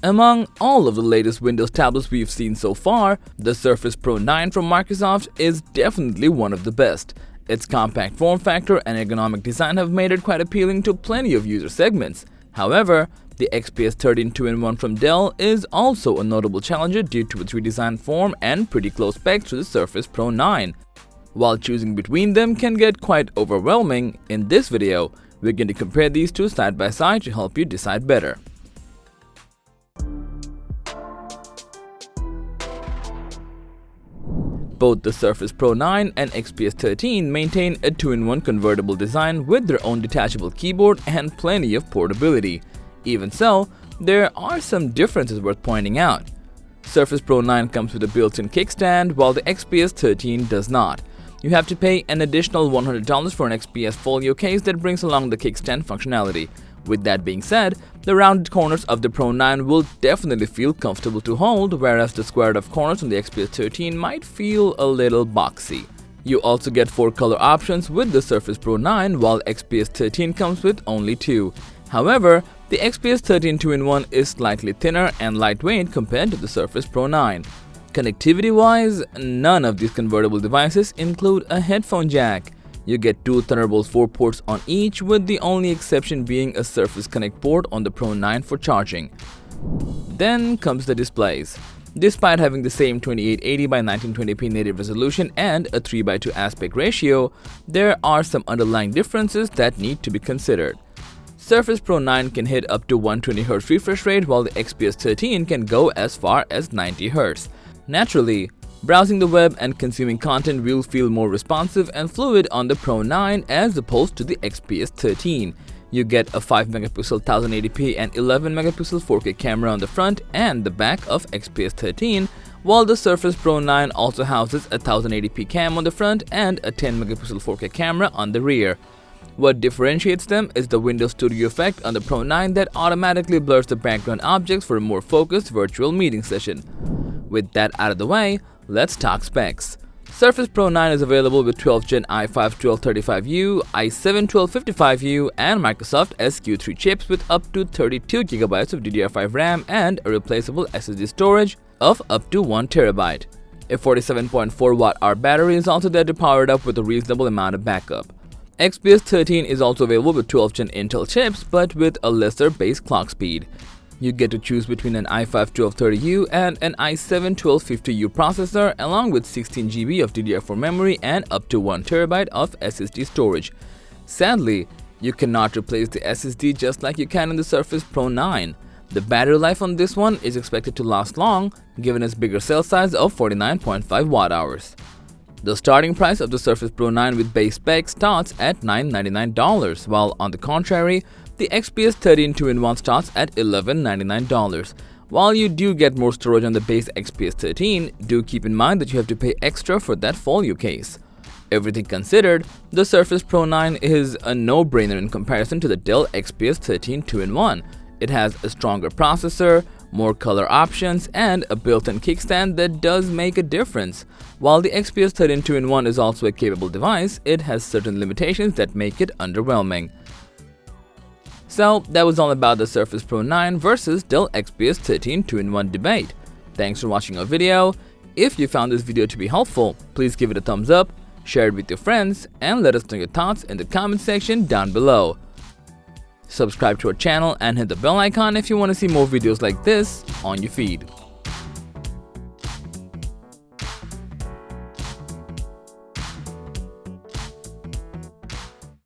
Among all of the latest Windows tablets we've seen so far, the Surface Pro 9 from Microsoft is definitely one of the best. Its compact form factor and ergonomic design have made it quite appealing to plenty of user segments. However, the XPS 13 2-in-1 from Dell is also a notable challenger due to its redesigned form and pretty close specs to the Surface Pro 9. While choosing between them can get quite overwhelming, in this video, we're going to compare these two side by side to help you decide better. Both the Surface Pro 9 and XPS 13 maintain a 2-in-1 convertible design with their own detachable keyboard and plenty of portability. Even so, there are some differences worth pointing out. Surface Pro 9 comes with a built-in kickstand, while the XPS 13 does not. You have to pay an additional $100 for an XPS folio case that brings along the kickstand functionality. With that being said, the rounded corners of the Pro 9 will definitely feel comfortable to hold, whereas the squared-off corners on the XPS 13 might feel a little boxy. You also get 4 color options with the Surface Pro 9, while XPS 13 comes with only 2. However, the XPS 13 2-in-1 is slightly thinner and lightweight compared to the Surface Pro 9. Connectivity-wise, none of these convertible devices include a headphone jack. You get 2 Thunderbolt 4 ports on each, with the only exception being a Surface Connect port on the Pro 9 for charging. Then comes the displays. Despite having the same 2880 by 1920p native resolution and a 3:2 aspect ratio, there are some underlying differences that need to be considered. Surface Pro 9 can hit up to 120Hz refresh rate, while the XPS 13 can go as far as 90Hz. Naturally, browsing the web and consuming content will feel more responsive and fluid on the Pro 9 as opposed to the XPS 13. You get a 5-megapixel 1080p and 11-megapixel 4K camera on the front and the back of XPS 13, while the Surface Pro 9 also houses a 1080p cam on the front and a 10-megapixel 4K camera on the rear. What differentiates them is the Windows Studio effect on the Pro 9 that automatically blurs the background objects for a more focused virtual meeting session. With that out of the way, let's talk specs. Surface Pro 9 is available with 12th Gen i5 1235U, i7 1255U, and Microsoft SQ3 chips with up to 32GB of DDR5 RAM and a replaceable SSD storage of up to 1TB. A 47.4 Wh battery is also there to power it up with a reasonable amount of backup. XPS 13 is also available with 12th Gen Intel chips, but with a lesser base clock speed. You get to choose between an i5 1230U and an i7 1250U processor, along with 16GB of DDR4 memory and up to 1TB of SSD storage. Sadly, you cannot replace the SSD just like you can in the Surface Pro 9. The battery life on this one is expected to last long, given its bigger cell size of 49.5 Wh. The starting price of the Surface Pro 9 with base specs starts at $999, while on the contrary, the XPS 13 2-in-1 starts at $1,199. While you do get more storage on the base XPS 13, do keep in mind that you have to pay extra for that folio case. Everything considered, the Surface Pro 9 is a no-brainer in comparison to the Dell XPS 13 2-in-1. It has a stronger processor, more color options, and a built-in kickstand that does make a difference. While the XPS 13 2-in-1 is also a capable device, it has certain limitations that make it underwhelming. So that was all about the Surface Pro 9 versus Dell XPS 13 2-in-1 debate. Thanks for watching our video. If you found this video to be helpful, please give it a thumbs up, share it with your friends, and let us know your thoughts in the comment section down below. Subscribe to our channel and hit the bell icon if you want to see more videos like this on your feed.